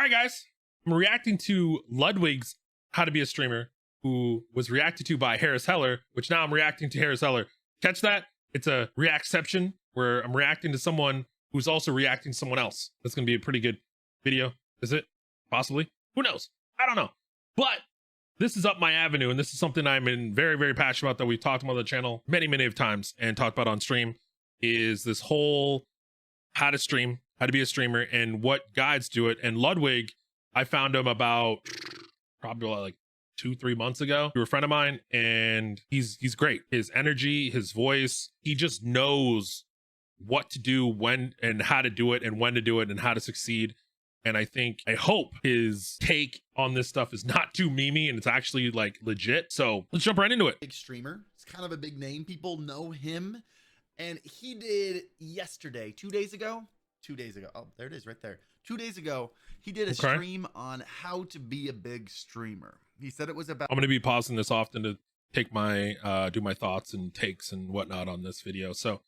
All right, guys, I'm reacting to Ludwig's How to Be a Streamer, who was reacted to by Harris Heller, which now I'm reacting to Harris Heller. Catch that? It's a reactception where I'm reacting to someone who's also reacting to someone else. That's going to be a pretty good video. Is it? Possibly. Who knows? I don't know. But this is up my avenue, and this is something I'm very, very passionate about that we've talked about on the channel many of times and talked about on stream, is this whole how to stream, how to be a streamer, and what guides do it. And Ludwig, I found him about probably like 2-3 months ago. You're a friend of mine, and he's great. His energy, his voice, he just knows what to do, when and how to do it, and when to do it, and how to succeed. And I hope his take on this stuff is not too memey and it's actually like legit. So let's jump right into it. Big streamer. It's kind of a big name. People know him. And he did yesterday, 2 days ago. Oh, there it is right there. 2 days ago, he did a stream on how to be a big streamer. He said it was about... I'm going to be pausing this often to take my, do my thoughts and takes and whatnot on this video. So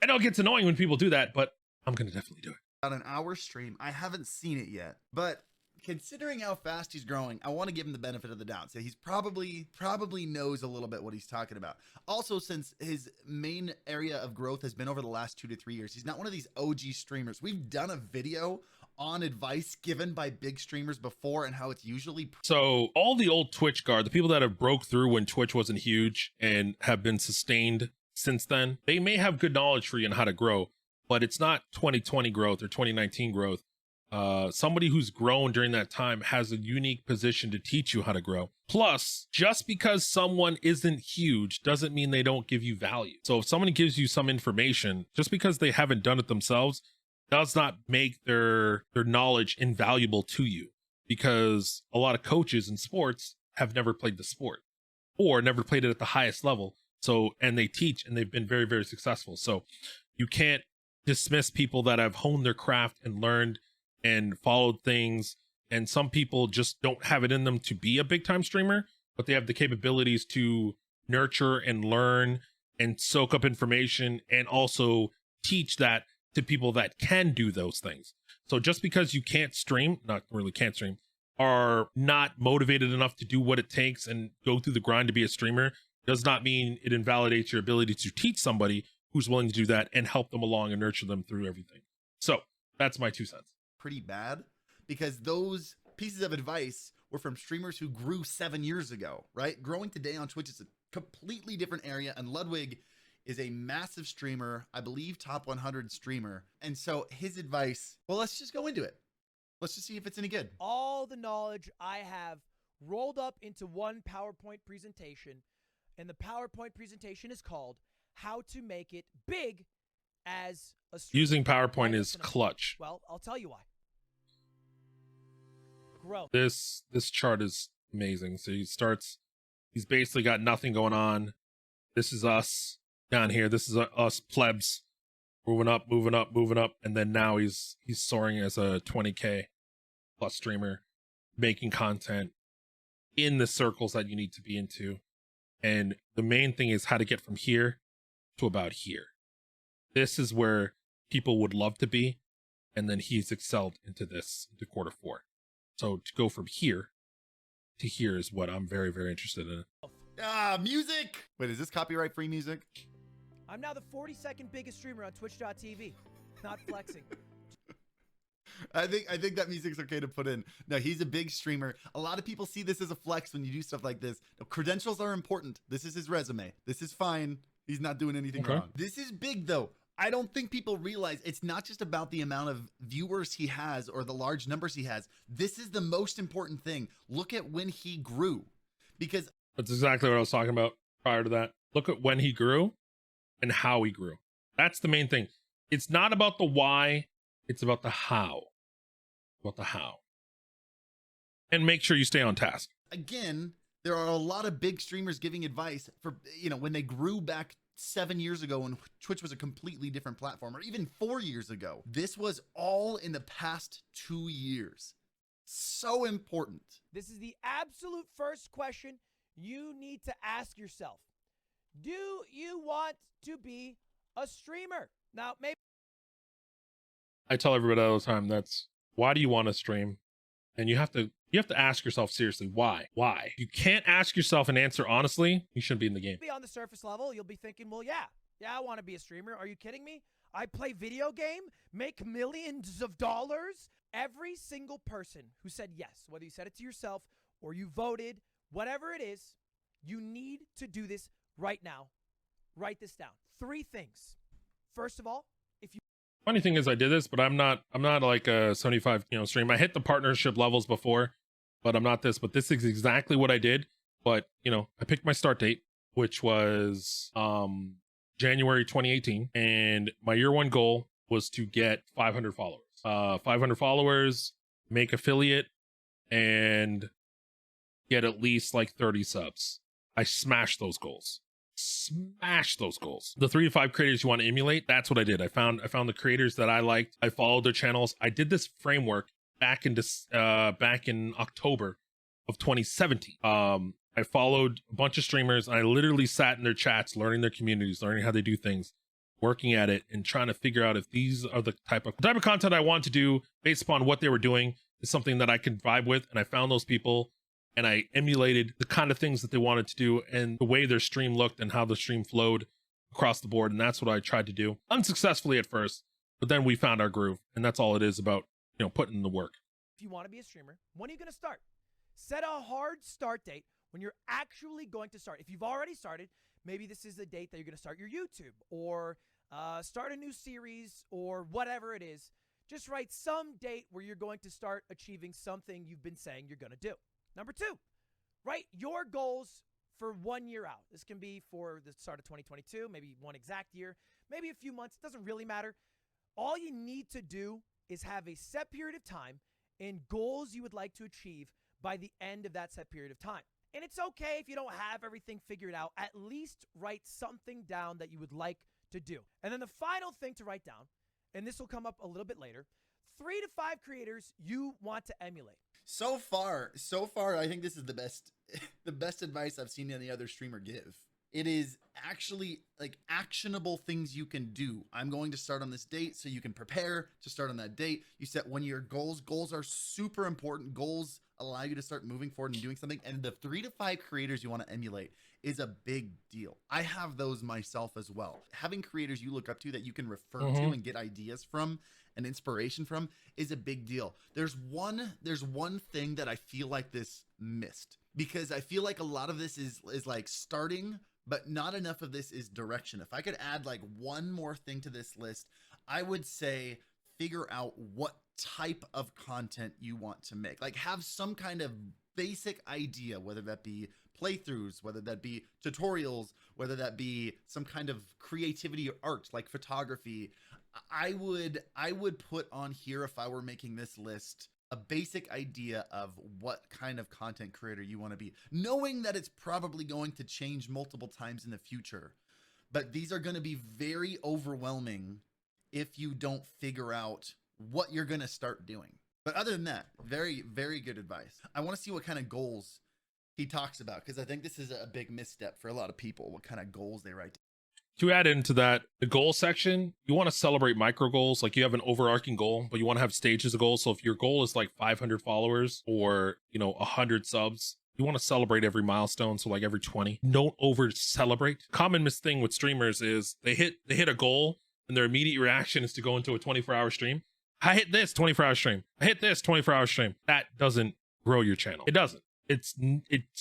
I know it gets annoying when people do that, but I'm going to definitely do it. About an hour stream. I haven't seen it yet, but considering how fast he's growing, I want to give him the benefit of the doubt. So he's probably knows a little bit what he's talking about. Also, since his main area of growth has been over the last 2 to 3 years, he's not one of these OG streamers. We've done a video on advice given by big streamers before and how it's usually... So all the old Twitch guard, the people that have broke through when Twitch wasn't huge and have been sustained since then, they may have good knowledge for you on how to grow, but it's not 2020 growth or 2019 growth. Somebody who's grown during that time has a unique position to teach you how to grow. Plus, just because someone isn't huge doesn't mean they don't give you value. So if someone gives you some information, just because they haven't done it themselves, does not make their knowledge invaluable to you, because a lot of coaches in sports have never played the sport or never played it at the highest level. So, and they teach and they've been very, very successful. So you can't dismiss people that have honed their craft and learned and followed things. And some people just don't have it in them to be a big time streamer, but they have the capabilities to nurture and learn and soak up information and also teach that to people that can do those things. So just because you can't stream, not really can't stream, are not motivated enough to do what it takes and go through the grind to be a streamer, does not mean it invalidates your ability to teach somebody who's willing to do that and help them along and nurture them through everything. So that's my 2 cents. Pretty bad, because those pieces of advice were from streamers who grew 7 years ago, right? Growing today on Twitch is a completely different area, and Ludwig is a massive streamer, I believe top 100 streamer. And so his advice, well, let's just go into it. Let's just see if it's any good. All the knowledge I have rolled up into one PowerPoint presentation, and the PowerPoint presentation is called How to Make It Big as a Streamer. Using PowerPoint is clutch. Well, I'll tell you why. Grow. This chart is amazing. So he's basically got nothing going on. This is us down here. This is us plebs moving up. And then now he's soaring as a 20K plus streamer, making content in the circles that you need to be into. And the main thing is how to get from here to about here. This is where people would love to be. And then he's excelled into Q4. So to go from here to here is what I'm very, very interested in. Music. Wait, is this copyright free music? I'm now the 42nd biggest streamer on Twitch.tv. Not flexing. I think that music's okay to put in. No, he's a big streamer. A lot of people see this as a flex when you do stuff like this. No, credentials are important. This is his resume. This is fine. He's not doing anything wrong. This is big though. I don't think people realize it's not just about the amount of viewers he has or the large numbers he has. This is the most important thing. Look at when he grew, because that's exactly what I was talking about prior to that. Look at when he grew and how he grew. That's the main thing. It's not about the why, it's about the how. And make sure you stay on task. Again, there are a lot of big streamers giving advice for, when they grew back 7 years ago when Twitch was a completely different platform, or even 4 years ago. This was all in the past 2 years. So important. This is the absolute first question you need to ask yourself. Do you want to be a streamer? Now, maybe I tell everybody all the time, why do you want to stream? And you have to ask yourself seriously, why? Why? You can't ask yourself and answer honestly, you shouldn't be in the game. Be on the surface level, you'll be thinking, well, yeah, I want to be a streamer. Are you kidding me? I play video game, make millions of dollars. Every single person who said yes, whether you said it to yourself or you voted, whatever it is, you need to do this right now. Write this down. 3 things. First of all, if you Funny thing is I did this, but I'm not like a 75, stream. I hit the partnership levels before, but I'm not this, but this is exactly what I did. But, I picked my start date, which was January 2018, and my year 1 goal was to get 500 followers. 500 followers, make affiliate, and get at least like 30 subs. I smashed those goals. The 3 to 5 creators you want to emulate, that's what I did. I found the creators that I liked. I followed their channels. I did this framework back in October of 2017. I followed a bunch of streamers, and I literally sat in their chats, learning their communities, learning how they do things, working at it, and trying to figure out if these are the type of content I want to do based upon what they were doing is something that I could vibe with. And I found those people, and I emulated the kind of things that they wanted to do and the way their stream looked and how the stream flowed across the board. And that's what I tried to do unsuccessfully at first, but then we found our groove, and that's all it is about, putting in the work. If you want to be a streamer, when are you going to start? Set a hard start date when you're actually going to start. If you've already started, maybe this is the date that you're going to start your YouTube or start a new series or whatever it is. Just write some date where you're going to start achieving something you've been saying you're going to do. Number 2, write your goals for 1 year out. This can be for the start of 2022, maybe 1 exact year, maybe a few months. It doesn't really matter. All you need to do is have a set period of time and goals you would like to achieve by the end of that set period of time. And it's okay if you don't have everything figured out. At least write something down that you would like to do. And then the final thing to write down, and this will come up a little bit later, 3 to 5 creators you want to emulate. So far, I think this is the best advice I've seen any other streamer give. It is actually like actionable things you can do. I'm going to start on this date, so you can prepare to start on that date. You set 1 year goals. Goals are super important. Goals allow you to start moving forward and doing something. And the 3 to 5 creators you want to emulate is a big deal. I have those myself as well. Having creators you look up to that you can refer to and get ideas from and inspiration from is a big deal. There's one thing that I feel like this missed, because I feel like a lot of this is like starting, but not enough of this is direction. If I could add like one more thing to this list, I would say figure out what type of content you want to make. Like have some kind of basic idea, whether that be playthroughs, whether that be tutorials, whether that be some kind of creativity or art like photography. I would put on here, if I were making this list, a basic idea of what kind of content creator you want to be, knowing that it's probably going to change multiple times in the future. But these are going to be very overwhelming if you don't figure out what you're going to start doing. But other than that, very, very good advice. I want to see what kind of goals he talks about, because I think this is a big misstep for a lot of people, what kind of goals they write. To add into that, the goal section, you want to celebrate micro goals. Like you have an overarching goal, but you want to have stages of goals. So if your goal is like 500 followers or, 100 subs, you want to celebrate every milestone. So like every 20, don't over celebrate. Common thing with streamers is they hit a goal and their immediate reaction is to go into a 24-hour stream. I hit this 24-hour stream. I hit this 24-hour stream. That doesn't grow your channel. It doesn't. It's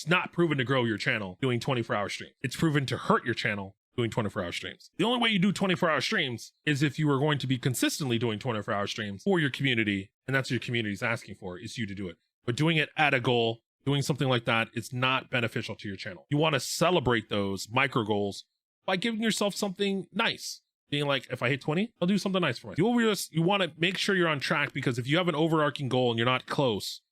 not proven to grow your channel doing 24-hour streams. It's proven to hurt your channel doing 24-hour streams. The only way you do 24-hour streams is if you are going to be consistently doing 24-hour streams for your community, and that's what your community is asking for, is you to do it. But doing it at a goal, doing something like that, is not beneficial to your channel. You want to celebrate those micro goals by giving yourself something nice. Being like, if I hit 20, I'll do something nice for myself. You want to make sure you're on track, because if you have an overarching goal and you're not close,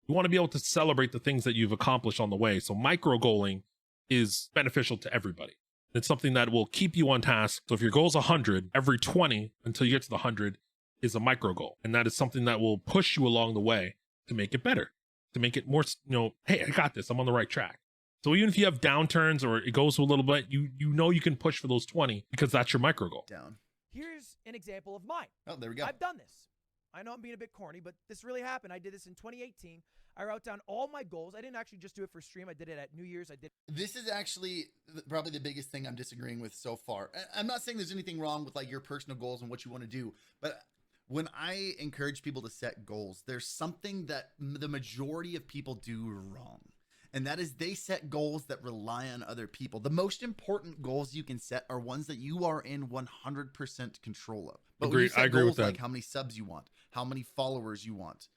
you want to be able to celebrate the things that you've accomplished on the way. So micro goaling is beneficial to everybody. It's something that will keep you on task. So if your goal is 100, every 20 until you get to the 100 is a micro goal. And that is something that will push you along the way to make it better, to make it more, hey, I got this. I'm on the right track. So even if you have downturns or it goes a little bit, you can push for those 20 because that's your micro goal. Down. Here's an example of mine. Oh, there we go. I've done this. I know I'm being a bit corny, but this really happened. I did this in 2018. I wrote down all my goals. I didn't actually just do it for stream. I did it at New Year's. This is actually probably the biggest thing I'm disagreeing with so far. I'm not saying there's anything wrong with like your personal goals and what you want to do, but when I encourage people to set goals, there's something that the majority of people do wrong. And that is they set goals that rely on other people. The most important goals you can set are ones that you are in 100% control of. But when you set I agree goals with that. like how many subs you want, how many followers you want,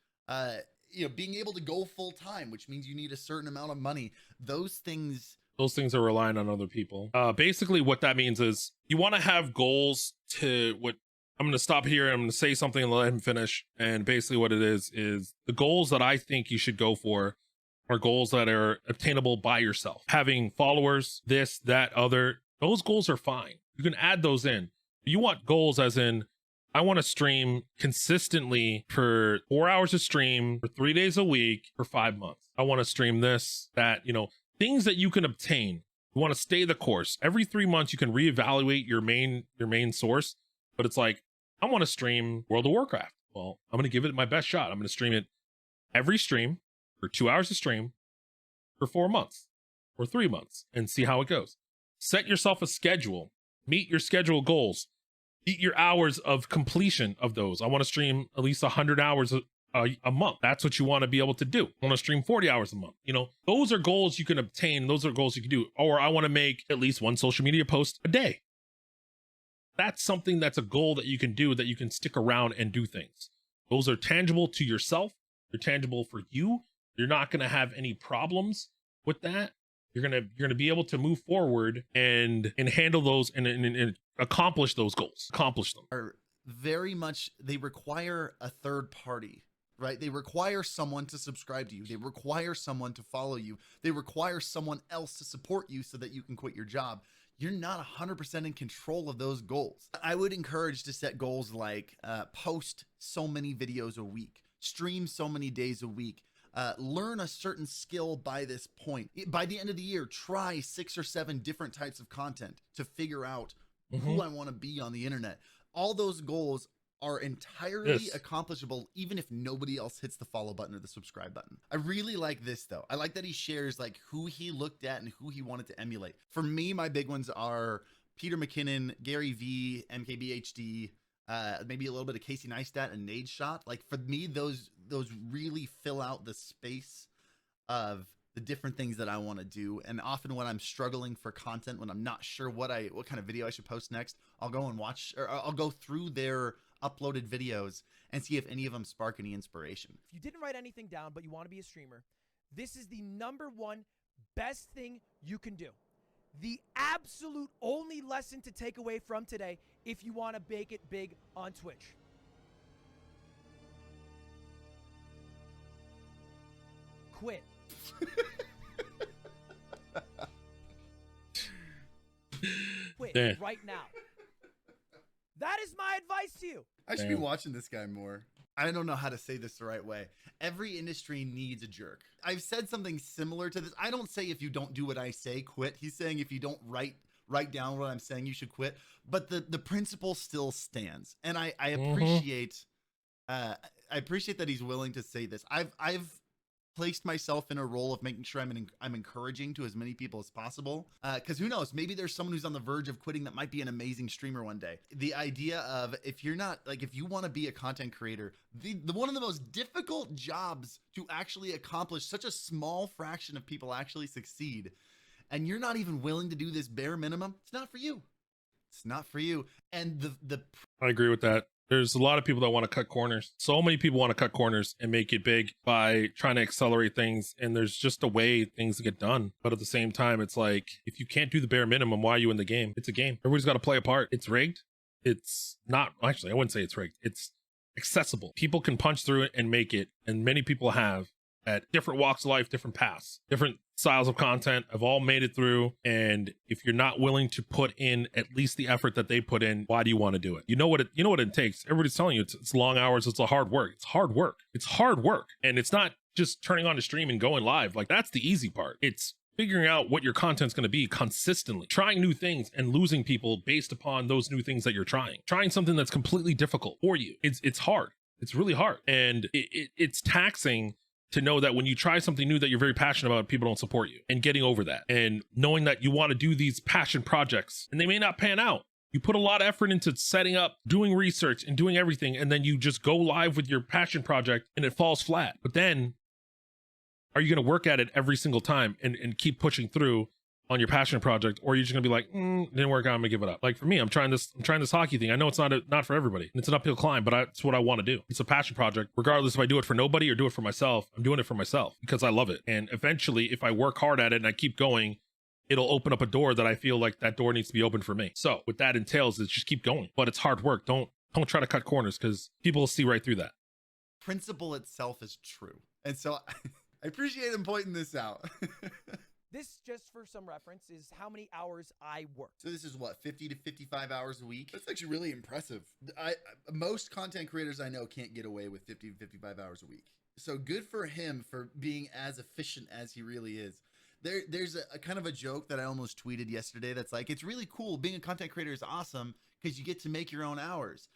being able to go full time, which means you need a certain amount of money. Those things are relying on other people. Basically what that means is you want to have goals to what I'm going to stop here. I'm going to say something and let him finish. And basically what it is the goals that I think you should go for are goals that are obtainable by yourself. Having followers, this, that, other, those goals are fine. You can add those in. You want goals as in, I want to stream consistently for 4 hours of stream for 3 days a week for 5 months. I want to stream this, that, things that you can obtain. You want to stay the course. Every 3 months, you can reevaluate your main source, but it's like, I want to stream World of Warcraft. Well, I'm going to give it my best shot. I'm going to stream it every stream for 2 hours of stream for 4 months or 3 months and see how it goes. Set yourself a schedule, meet your schedule goals, meet your hours of completion of those. I want to stream at least 100 hours a month. That's what you want to be able to do. I want to stream 40 hours a month. Those are goals you can obtain. Those are goals you can do. Or I want to make at least one social media post a day. That's something that's a goal that you can do, that you can stick around and do things. Those are tangible to yourself. They're tangible for you. You're not going to have any problems with that. You're going to be able to move forward and handle those and accomplish those goals. Accomplish them. Are very much, they require a third party, right? They require someone to subscribe to you. They require someone to follow you. They require someone else to support you so that you can quit your job. You're not 100% in control of those goals. I would encourage to set goals like post so many videos a week, stream so many days a week, learn a certain skill by this point. By the end of the year, try 6 or 7 different types of content to figure out who I want to be on the internet. All those goals are entirely accomplishable even if nobody else hits the follow button or the subscribe button. I really like this though. I like that he shares like who he looked at and who he wanted to emulate. For me, my big ones are Peter McKinnon, Gary V, MKBHD, maybe a little bit of Casey Neistat and Nade Shot. Like for me, those really fill out the space of the different things that I want to do. And often when I'm struggling for content, when I'm not sure what kind of video I should post next, I'll go and watch, or I'll go through their uploaded videos and see if any of them spark any inspiration. If you didn't write anything down, but you want to be a streamer, this is the #1 best thing you can do. The absolute only lesson to take away from today if you want to make it big on Twitch. Quit. Quit right now. That is my advice to you. I should be watching this guy more. I don't know how to say this the right way. Every industry needs a jerk. I've said something similar to this. I don't say if you don't do what I say, quit. He's saying if you don't write down what I'm saying, you should quit. But the principle still stands. And I appreciate I appreciate that he's willing to say this. I've placed myself in a role of making sure I'm encouraging to as many people as possible. Because who knows, maybe there's someone who's on the verge of quitting that might be an amazing streamer one day. The idea of if you want to be a content creator, the one of the most difficult jobs to actually accomplish, such a small fraction of people actually succeed, and you're not even willing to do this bare minimum, it's not for you. It's not for you. And I agree with that. There's a lot of people that want to cut corners. So many people want to cut corners and make it big by trying to accelerate things. And there's just a way things get done. But at the same time, it's like, if you can't do the bare minimum, why are you in the game? It's a game. Everybody's got to play a part. It's rigged. It's not, actually, I wouldn't say it's rigged. It's accessible. People can punch through it and make it. And many people have at different walks of life, different paths, different styles of content have all made it through. And if you're not willing to put in at least the effort that they put in, why do you want to do it? You know what it takes. Everybody's telling you it's long hours. It's a hard work. It's hard work. It's hard work. And it's not just turning on the stream and going live. Like that's the easy part. It's figuring out what your content's going to be consistently, trying new things and losing people based upon those new things that you're trying something that's completely difficult for you. It's hard. It's really hard. And it's taxing to know that when you try something new that you're very passionate about, people don't support you, and getting over that and knowing that you want to do these passion projects and they may not pan out. You put a lot of effort into setting up, doing research and doing everything. And then you just go live with your passion project and it falls flat. But then are you going to work at it every single time and keep pushing through on your passion project, or are you just gonna be like, didn't work out, I'm gonna give it up? Like for me, I'm trying this hockey thing. I know it's not for everybody. It's an uphill climb, but it's what I want to do. It's a passion project. Regardless if I do it for nobody or do it for myself, I'm doing it for myself because I love it. And eventually, if I work hard at it and I keep going, it'll open up a door that I feel like that door needs to be open for me. So what that entails is just keep going, but it's hard work. Don't try to cut corners because people will see right through that. Principle itself is true. And so I appreciate him pointing this out. This, just for some reference, is how many hours I work. So this is what, 50 to 55 hours a week? That's actually really impressive. Most content creators I know can't get away with 50 to 55 hours a week. So good for him for being as efficient as he really is. There's a kind of a joke that I almost tweeted yesterday that's like, it's really cool. Being a content creator is awesome because you get to make your own hours.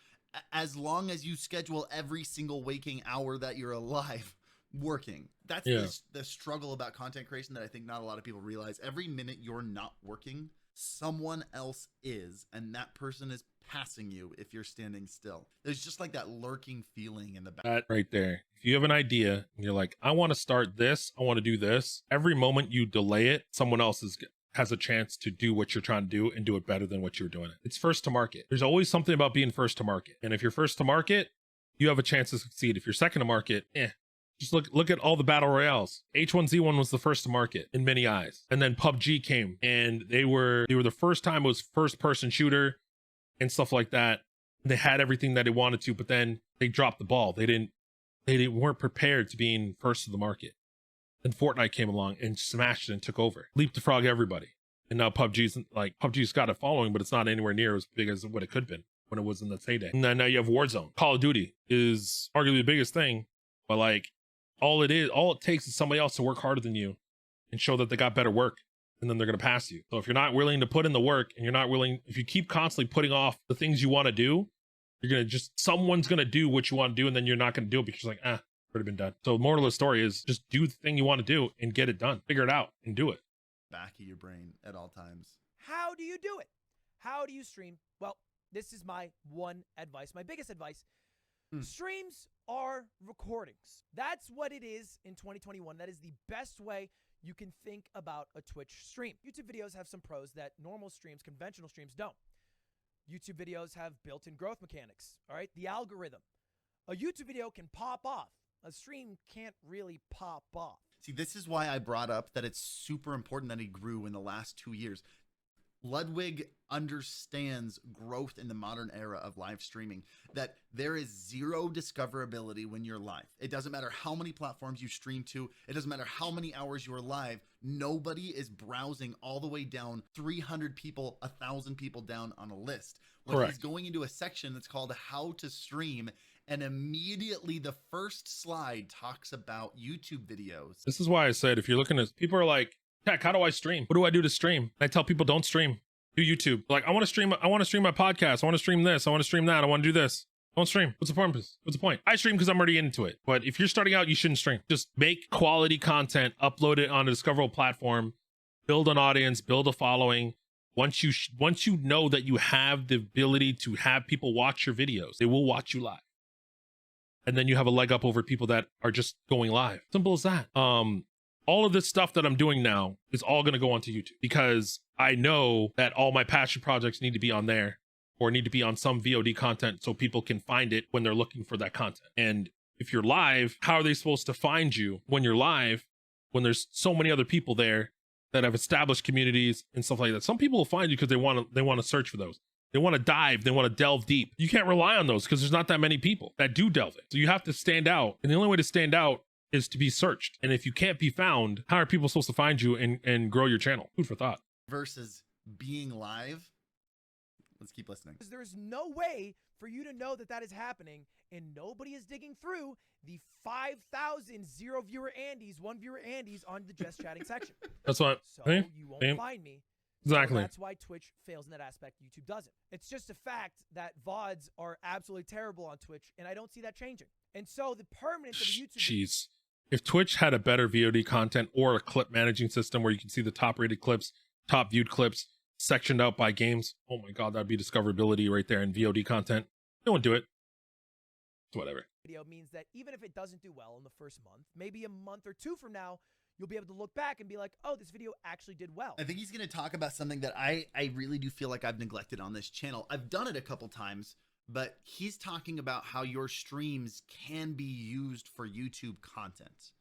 As long as you schedule every single waking hour that you're alive working. That's the struggle about content creation that I think not a lot of people realize. Every minute you're not working, someone else is, and that person is passing you if you're standing still. There's just like that lurking feeling in the back. That right there. If you have an idea and you're like, I want to start this, I want to do this, every moment you delay it, someone else has a chance to do what you're trying to do and do it better than what you're doing it. It's first to market. There's always something about being first to market. And if you're first to market, you have a chance to succeed. If you're second to market, just look at all the battle royales. H1Z1 was the first to market in many eyes. And then PUBG came and they were the first time it was first person shooter and stuff like that. They had everything that they wanted to, but then they dropped the ball. They weren't prepared to being first to the market. Then Fortnite came along and smashed it and took over. Leapfrog everybody. And now PUBG's got a following, but it's not anywhere near as big as what it could have been when it was in its heyday. And then now you have Warzone. Call of Duty is arguably the biggest thing, but like, all it takes is somebody else to work harder than you and show that they got better work, and then they're going to pass you. So if you're not willing to put in the work and if you keep constantly putting off the things you want to do, someone's going to do what you want to do, and then you're not going to do it because you're like, could have been done. So moral of the story is just do the thing you want to do and get it done. Figure it out and do it. Back of your brain at all times. How do you do it? How do you stream? Well, this is my one advice, my biggest advice. Streams are recordings. That's what it is in 2021. That is the best way you can think about a Twitch stream. YouTube videos have some pros that normal streams, conventional streams don't. YouTube videos have built-in growth mechanics, all right? The algorithm. A YouTube video can pop off. A stream can't really pop off. See, this is why I brought up that it's super important that he grew in the last 2 years. Ludwig understands growth in the modern era of live streaming, that there is zero discoverability when you're live. It doesn't matter how many platforms you stream to. It doesn't matter how many hours you're live. Nobody is browsing all the way down 300 people, 1,000 people down on a list. Well, he's going into a section that's called how to stream, and immediately the first slide talks about YouTube videos. This is why I said, if you're looking at, people are like, Tech, how do I stream? What do I do to stream? I tell people, don't stream. Do YouTube. Like, I want to stream my podcast. I want to stream this. I want to stream that. I want to do this. Don't stream. What's the purpose? What's the point? I stream because I'm already into it. But if you're starting out, you shouldn't stream. Just make quality content, upload it on a discoverable platform, build an audience, build a following. Once you know that you have the ability to have people watch your videos, they will watch you live. And then you have a leg up over people that are just going live. Simple as that. All of this stuff that I'm doing now is all going to go onto YouTube because I know that all my passion projects need to be on there or need to be on some VOD content so people can find it when they're looking for that content. And if you're live, how are they supposed to find you when you're live, when there's so many other people there that have established communities and stuff like that? Some people will find you because they want to search for those. They want to dive. They want to delve deep. You can't rely on those because there's not that many people that do delve it. So you have to stand out. And the only way to stand out is to be searched. And if you can't be found, how are people supposed to find you and grow your channel? Food for thought. Versus being live. Let's keep listening. There's no way for you to know that that is happening, and nobody is digging through the 5,000 zero viewer Andys, one viewer Andys on the just chatting section. That's what. So you won't find me. Exactly. So that's why Twitch fails in that aspect. YouTube doesn't. It's just a fact that VODs are absolutely terrible on Twitch, and I don't see that changing. And so the permanence of a YouTube Jeez. If Twitch had a better VOD content or a clip managing system where you can see the top rated clips, top viewed clips, sectioned out by games, oh my God, that'd be discoverability right there in VOD content. No one do it. Whatever. video means that even if it doesn't do well in the first month, maybe a month or two from now, you'll be able to look back and be like, oh, this video actually did well. I think he's going to talk about something that I really do feel like I've neglected on this channel. I've done it a couple times, but he's talking about how your streams can be used for YouTube content,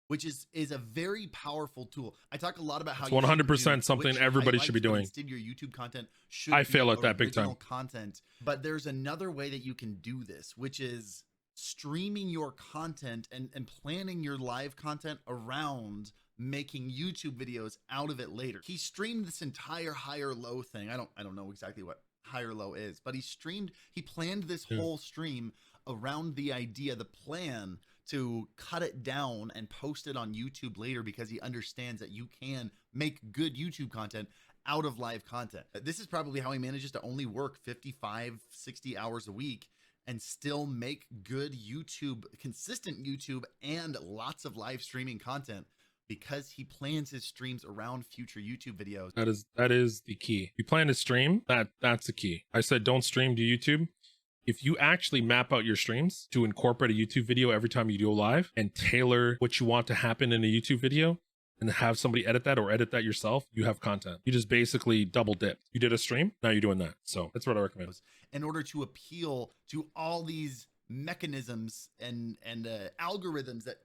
which is a very powerful tool. I talk a lot about how it's 100% something everybody should be doing. Instead, your YouTube content should I be fail at that big time. original content, but there's another way that you can do this, which is streaming your content and planning your live content around making YouTube videos out of it later. He streamed this entire higher low thing. I don't know exactly what higher low is, but he planned this whole stream around the idea, the plan to cut it down and post it on YouTube later, because he understands that you can make good YouTube content out of live content. This is probably how he manages to only work 55, 60 hours a week and still make good YouTube, consistent YouTube, and lots of live streaming content, because he plans his streams around future YouTube videos. That is the key. You plan to stream, that's the key. I said don't stream to YouTube. If you actually map out your streams to incorporate a YouTube video every time you do a live and tailor what you want to happen in a YouTube video and have somebody edit that or edit that yourself, you have content. You just basically double dipped. You did a stream, now you're doing that. So that's what I recommend. In order to appeal to all these mechanisms and algorithms that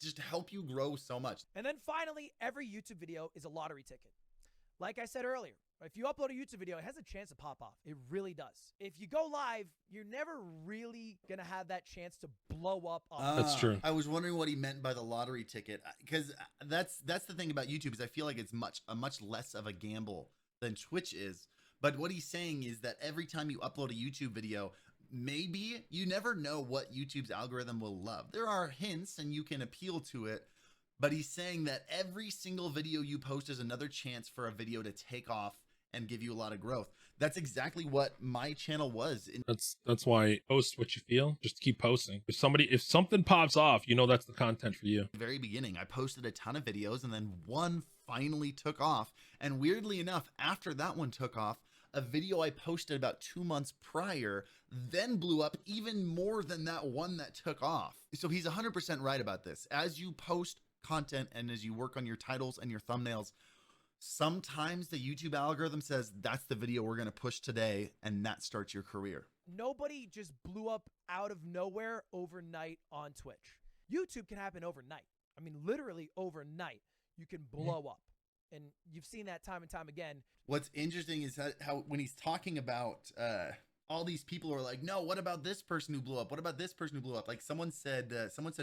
just help you grow so much. And then finally, every YouTube video is a lottery ticket. Like I said earlier, if you upload a YouTube video, it has a chance to pop off. It really does. If you go live, you're never really going to have that chance to blow up. That's true. I was wondering what he meant by the lottery ticket, because that's the thing about YouTube, is I feel like it's a much less of a gamble than Twitch is. But what he's saying is that every time you upload a YouTube video, maybe you never know what YouTube's algorithm will love. There are hints and you can appeal to it, but he's saying that every single video you post is another chance for a video to take off and give you a lot of growth. That's exactly what my channel was. That's why post what you feel. Just keep posting. If something pops off, you know that's the content for you. At the very beginning, I posted a ton of videos, and then one finally took off. And weirdly enough, after that one took off, a video I posted about 2 months prior then blew up even more than that one that took off. So he's 100% right about this. As you post content and as you work on your titles and your thumbnails, sometimes the YouTube algorithm says that's the video we're going to push today, and that starts your career. Nobody just blew up out of nowhere overnight on Twitch. YouTube can happen overnight. I mean, literally overnight, you can blow up. And you've seen that time and time again. What's interesting is how when he's talking about all these people are like, no, what about this person who blew up? What about this person who blew up? Like someone said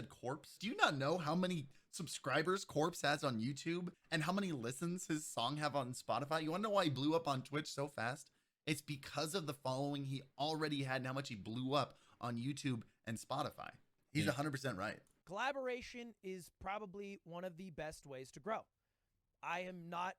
Corpse. Do you not know how many subscribers Corpse has on YouTube and how many listens his song have on Spotify? You want to know why he blew up on Twitch so fast? It's because of the following he already had and how much he blew up on YouTube and Spotify. He's 100% right. Collaboration is probably one of the best ways to grow. I am not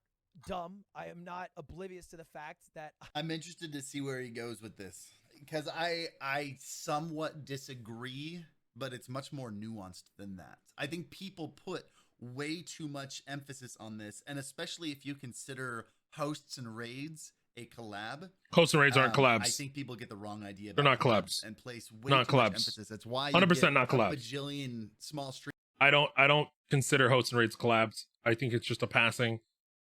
dumb. I am not oblivious to the fact that I'm interested to see where he goes with this, because I somewhat disagree, but it's much more nuanced than that. I think people put way too much emphasis on this, and especially if you consider hosts and raids a collab. Hosts and raids aren't collabs. I think people get the wrong idea. They're not collabs. And place way too much emphasis. That's why 100% not collabs. A bajillion small streams. I don't consider hosts and raids collabs. I think it's just a passing.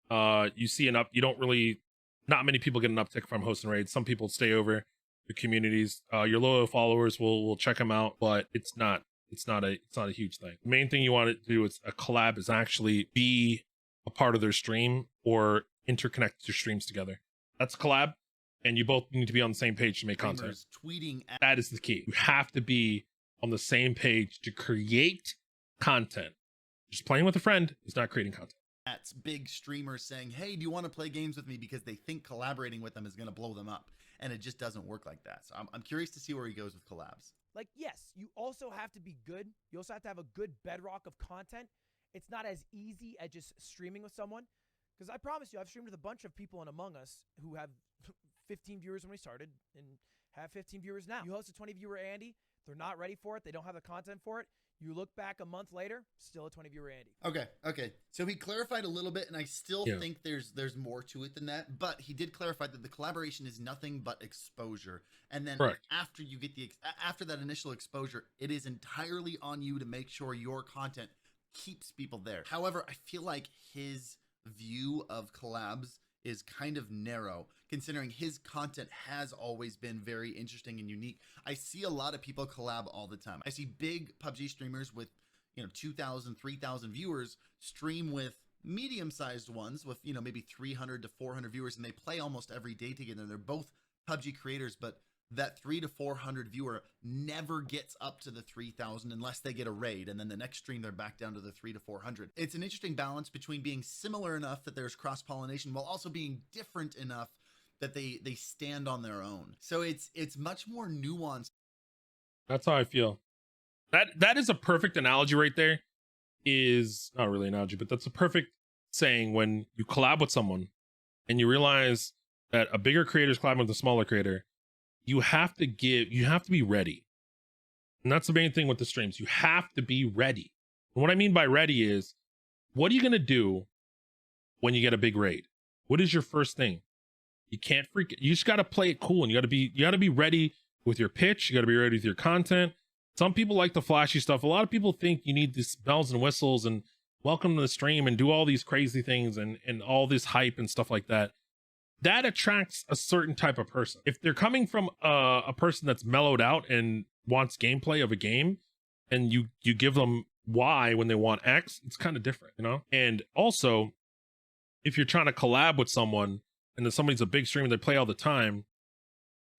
You see not many people get an uptick from hosts and raids. Some people stay over the communities. Your loyal followers will check them out, but it's not a huge thing. The main thing you want to do is a collab is actually be a part of their stream or interconnect your streams together. That's a collab, and you both need to be on the same page to make content. Tweeting that is the key. You have to be on the same page to create content. Just playing with a friend is not creating content. That's big streamers saying, hey, do you want to play games with me? Because they think collaborating with them is going to blow them up. And it just doesn't work like that. So I'm curious to see where he goes with collabs. Like, yes, you also have to be good. You also have to have a good bedrock of content. It's not as easy as just streaming with someone. Because I promise you, I've streamed with a bunch of people in Among Us who have 15 viewers when we started and have 15 viewers now. You host a 20 viewer Andy, They're not ready for it. They don't have the content for it. You look back a month later, still a 20 viewer Andy. Okay. So he clarified a little bit, and I still think there's more to it than that. But he did clarify that the collaboration is nothing but exposure. And then after you get after that initial exposure, it is entirely on you to make sure your content keeps people there. However, I feel like his view of collabs is kind of narrow, considering his content has always been very interesting and unique. I see a lot of people collab all the time. I see big PUBG streamers with, 2,000, 3,000 viewers stream with medium-sized ones with, maybe 300 to 400 viewers, and they play almost every day together. They're both PUBG creators, but that 300 to 400 viewer never gets up to the 3,000 unless they get a raid, and then the next stream they're back down to the 300 to 400. It's an interesting balance between being similar enough that there's cross-pollination while also being different enough that they stand on their own. So it's much more nuanced. That's how I feel. That is a perfect analogy right there. Is not really an analogy, but that's a perfect saying when you collab with someone and you realize that a bigger creator is collabing with a smaller creator. You have to be ready. And that's the main thing with the streams. You have to be ready. And what I mean by ready is, what are you going to do when you get a big raid? What is your first thing? You can't freak it. You just got to play it cool, and you got to be ready with your pitch. You got to be ready with your content. Some people like the flashy stuff. A lot of people think you need these bells and whistles and welcome to the stream and do all these crazy things and all this hype and stuff like that. That attracts a certain type of person. If they're coming from a person that's mellowed out and wants gameplay of a game, and you give them Y when they want X, it's kind of different, And also, if you're trying to collab with someone and then somebody's a big streamer, they play all the time,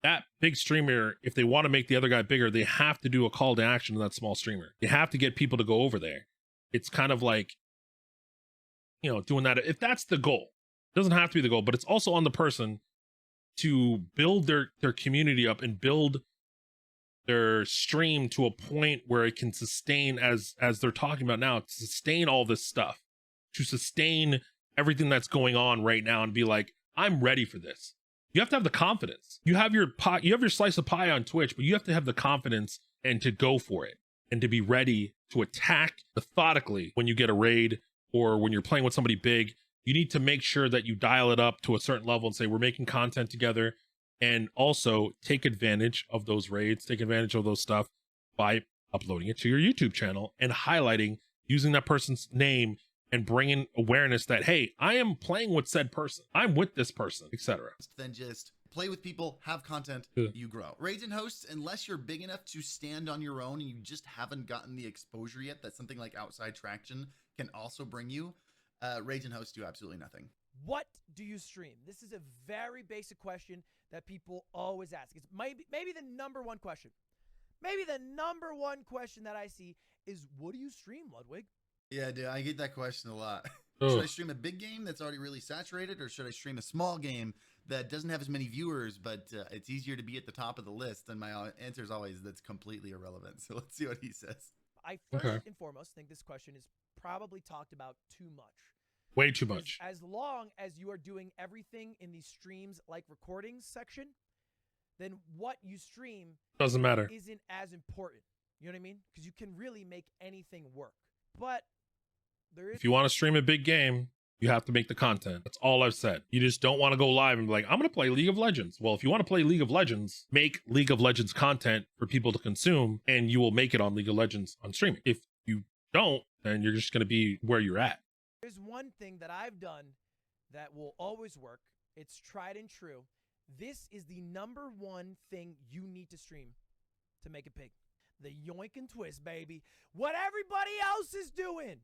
that big streamer, if they want to make the other guy bigger, they have to do a call to action to that small streamer. They have to get people to go over there. It's kind of like, doing that. If that's the goal, it doesn't have to be the goal, but it's also on the person to build their community up and build their stream to a point where it can sustain, as they're talking about now, to sustain all this stuff, to sustain everything that's going on right now and be like, I'm ready for this. You have to have the confidence. You have your pie, you have your slice of pie on Twitch, but you have to have the confidence and to go for it and to be ready to attack methodically when you get a raid or when you're playing with somebody big. You need to make sure that you dial it up to a certain level and say, we're making content together, and also take advantage of those raids, take advantage of those stuff by uploading it to your YouTube channel and highlighting, using that person's name and bringing awareness that, hey, I am playing with said person. I'm with this person, etc. Then just play with people, have content, you grow. Raids and hosts, unless you're big enough to stand on your own and you just haven't gotten the exposure yet that something like Outside Traction can also bring you, raids and hosts do absolutely nothing. What do you stream? This is a very basic question that people always ask. It's maybe the number one question. Maybe the number one question that I see is, what do you stream, Ludwig? Yeah, dude, I get that question a lot. Should I stream a big game that's already really saturated, or should I stream a small game that doesn't have as many viewers, but it's easier to be at the top of the list? And my answer is always, that's completely irrelevant. So let's see what he says. I first and foremost think this question is probably talked about too much. Way too much. As long as you are doing everything in the streams like recordings section, then what you stream doesn't matter. Isn't as important. You know what I mean? Because you can really make anything work. But if you want to stream a big game, you have to make the content. That's all I've said. You just don't want to go live and be like, I'm going to play League of Legends. Well, if you want to play League of Legends, make League of Legends content for people to consume, and you will make it on League of Legends on streaming. If you don't, then you're just going to be where you're at. There's one thing that I've done that will always work. It's tried and true. This is the number one thing you need to stream to make it big. The yoink and twist, baby. What everybody else is doing.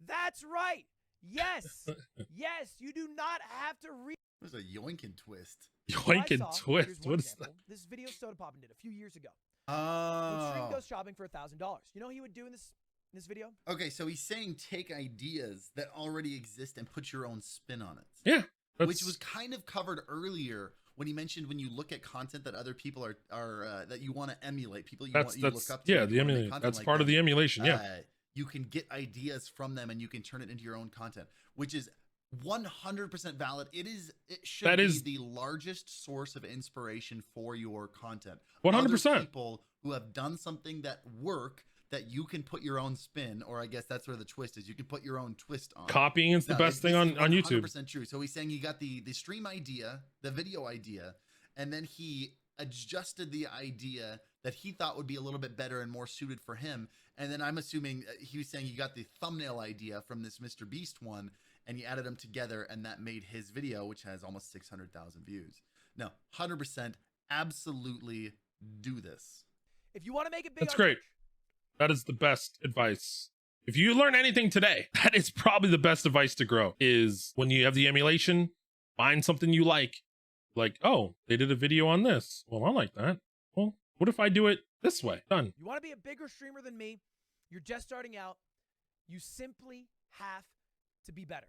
That's right. Yes. Yes, you do not have to read. What is a yoink and twist? Yoink and twist? What is that? This video Soda Poppin did a few years ago. Oh. Would stream goes shopping for $1,000. You know what he would do in this video? Okay, so he's saying take ideas that already exist and put your own spin on it. Yeah. Which was kind of covered earlier when he mentioned when you look at content that other people are that you want to emulate, people you look up to. Yeah, the emulation. That's part of the emulation. Yeah. You can get ideas from them and you can turn it into your own content, which is 100% valid. It should That be is the largest source of inspiration for your content. 100%. Other people who have done something that work that you can put your own spin, or I guess that's where the twist is. You can put your own twist on. Copying is the best thing on YouTube. 100% true. So he's saying he got the stream idea, the video idea, and then he adjusted the idea that he thought would be a little bit better and more suited for him. And then I'm assuming he was saying he got the thumbnail idea from this Mr. Beast one, and he added them together, and that made his video, which has almost 600,000 views. No, 100%, absolutely do this. If you want to make it big, That's great. That is the best advice. If you learn anything today, that is probably the best advice to grow, is when you have the emulation, find something you like, oh, they did a video on this. Well, I like that. Well, what if I do it this way? Done. You want to be a bigger streamer than me, you're just starting out, you simply have to be better.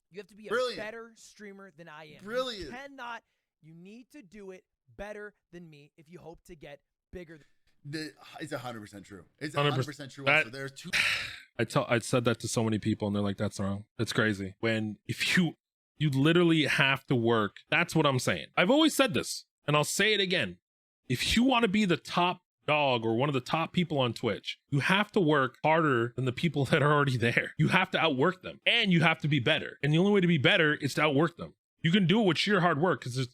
You have to be a better streamer than I am. Brilliant. You need to do it better than me if you hope to get bigger. It's 100% true. It's 100% true. Also, there's two. I said that to so many people, and they're like, "That's wrong. That's crazy." When if you literally have to work. That's what I'm saying. I've always said this, and I'll say it again. If you want to be the top dog or one of the top people on Twitch, you have to work harder than the people that are already there. You have to outwork them, and you have to be better. And the only way to be better is to outwork them. You can do it with sheer hard work, because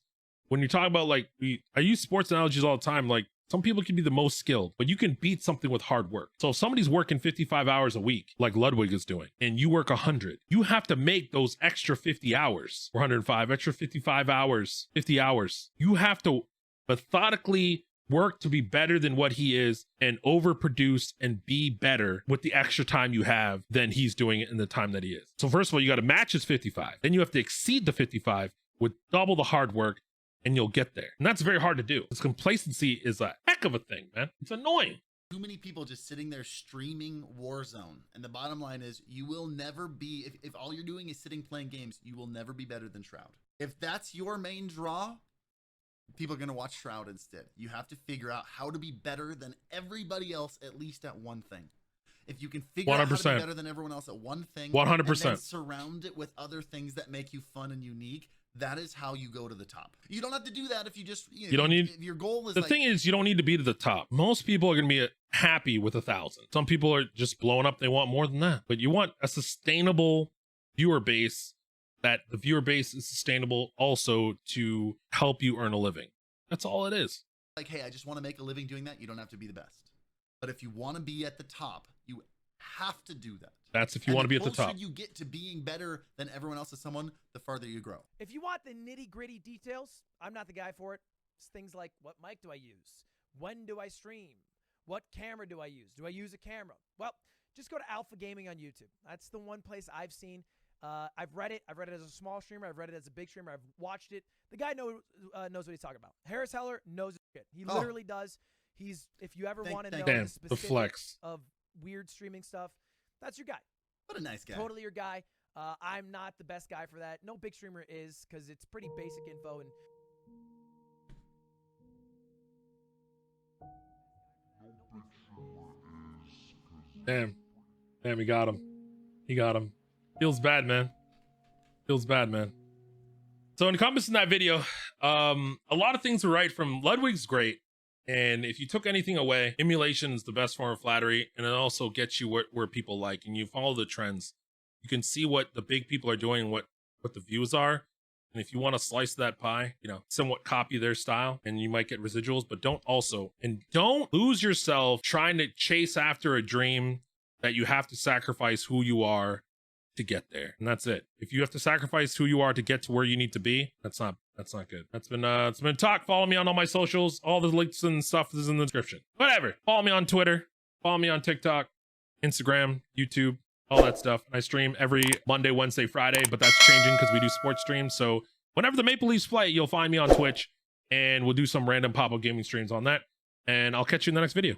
when you talk about, like, I use sports analogies all the time. Like, some people can be the most skilled, but you can beat something with hard work. So if somebody's working 55 hours a week, like Ludwig is doing, and you work 100, you have to make those extra 50 hours, 105, extra 55 hours, 50 hours. You have to methodically work to be better than what he is and overproduce and be better with the extra time you have than he's doing it in the time that he is. So first of all, you got to match his 55. Then you have to exceed the 55 with double the hard work, and you'll get there. And that's very hard to do. This complacency is a heck of a thing, man. It's annoying. Too many people just sitting there streaming Warzone. And the bottom line is, you will never be, if all you're doing is sitting playing games, you will never be better than Shroud. If that's your main draw, people are going to watch Shroud instead. You have to figure out how to be better than everybody else, at least at one thing. If you can figure 100%. out how to be better than everyone else at one thing, 100%. and then surround it with other things that make you fun and unique, that is how you go to the top. You don't have to do that if you just, you don't need, if your goal is the thing is, you don't need to be to the top. Most people are going to be happy with 1,000. Some people are just blowing up. They want more than that, but you want a sustainable viewer base, that the viewer base is sustainable also to help you earn a living. That's all it is. Like, hey, I just want to make a living doing that. You don't have to be the best, but if you want to be at the top, you have to do that. That's if you want to be at the top. The closer you get to being better than everyone else as someone, the farther you grow. If you want the nitty-gritty details, I'm not the guy for it. It's things like, what mic do I use? When do I stream? What camera do I use? Do I use a camera? Well, just go to Alpha Gaming on YouTube. That's the one place I've seen. I've read it. I've read it as a small streamer. I've read it as a big streamer. I've watched it. The guy knows what he's talking about. Harris Heller knows his shit. He literally does. If you ever want to know the specifics of weird streaming stuff, that's your guy. What a nice guy. Totally your guy. I'm not the best guy for that. No big streamer is, because it's pretty basic info. And Damn, he got him. He got him. Feels bad, man. Feels bad, man. So in comments in that video, a lot of things were right. From Ludwig's great. And if you took anything away, emulation is the best form of flattery, and it also gets you where people like, and you follow the trends. You can see what the big people are doing and what the views are. And if you want to slice that pie, somewhat copy their style, and you might get residuals, but don't lose yourself trying to chase after a dream that you have to sacrifice who you are to get there. And that's it. If you have to sacrifice who you are to get to where you need to be, that's not good. It's been talk. Follow me on all my socials. All the links and stuff is in the description. Whatever. Follow me on Twitter. Follow me on TikTok, Instagram, YouTube, all that stuff. I stream every Monday, Wednesday, Friday, but that's changing because we do sports streams. So whenever the Maple Leafs play, you'll find me on Twitch, and we'll do some random pop-up gaming streams on that. And I'll catch you in the next video.